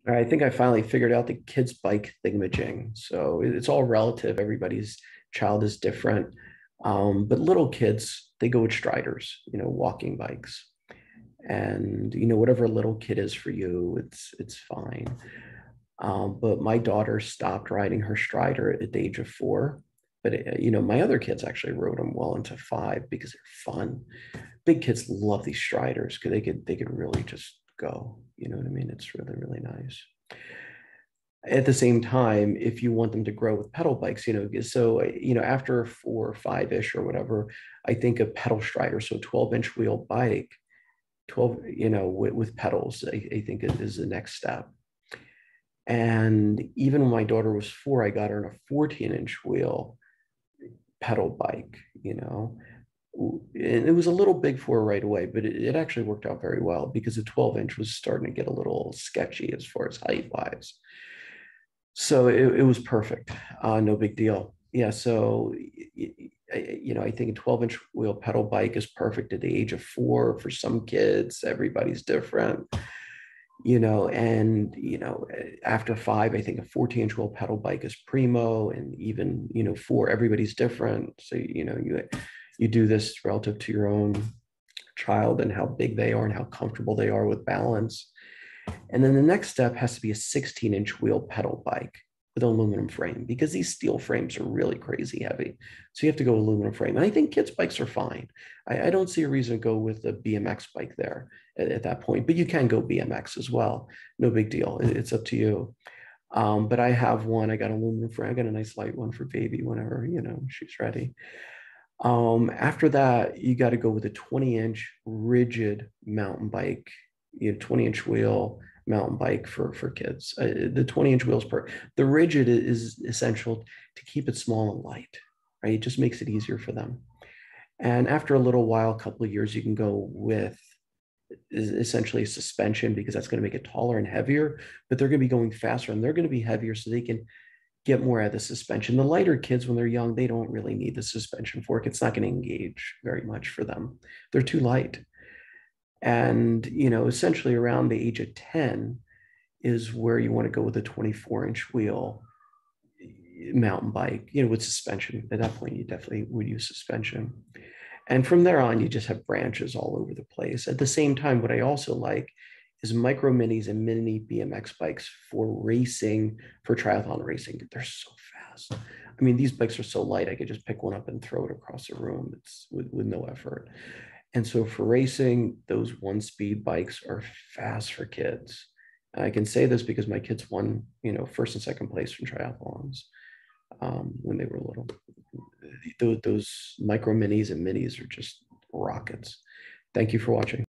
I think I finally figured out the kids bike thingamajig. So it's all relative. Everybody's child is different. But little kids, they go with striders, walking bikes. And whatever a little kid is for you, it's fine. But my daughter stopped riding her strider at the age of 4. But my other kids actually rode them well into 5 because they're fun. Big kids love these striders because they could really just go. You know what I mean? It's really really nice. At the same time, if you want them to grow with pedal bikes, so after 4 or 5 ish or whatever, I think a pedal strider, so 12-inch wheel bike, 12, with pedals, I think is the next step. And even when my daughter was 4, I got her in a 14-inch wheel pedal bike, and it was a little big for her right away, but it actually worked out very well because the 12-inch was starting to get a little sketchy as far as height wise. So it was perfect. No big deal. Yeah. So, I think a 12-inch wheel pedal bike is perfect at the age of 4 for some kids. Everybody's different, and, after 5, I think a 14-inch wheel pedal bike is primo. And even, 4, everybody's different. So, you do this relative to your own child and how big they are and how comfortable they are with balance. And then the next step has to be a 16-inch wheel pedal bike with an aluminum frame because these steel frames are really crazy heavy. So you have to go aluminum frame. And I think kids' bikes are fine. I don't see a reason to go with a BMX bike there at that point, but you can go BMX as well. No big deal. It's up to you. But I have one. I got an aluminum frame. I got a nice light one for baby whenever, she's ready. After that, you got to go with a 20-inch rigid mountain bike, 20-inch wheel mountain bike for kids. The 20-inch wheels per the rigid is essential to keep it small and light, right? It just makes it easier for them. And after a little while, a couple of years, you can go with essentially suspension because that's going to make it taller and heavier, but they're going to be going faster and they're going to be heavier so they can get more out of the suspension. The lighter kids, when they're young, they don't really need the suspension fork. It's not going to engage very much for them. They're too light. And, essentially around the age of 10 is where you want to go with a 24-inch wheel mountain bike, with suspension. At that point, you definitely would use suspension. And from there on, you just have branches all over the place. At the same time, what I also like is micro minis and mini BMX bikes for racing, for triathlon racing. They're so fast. I mean, these bikes are so light, I could just pick one up and throw it across the room. It's with no effort. And so for racing, those 1-speed bikes are fast for kids. And I can say this because my kids won, first and second place from triathlons when they were little. Those micro minis and minis are just rockets. Thank you for watching.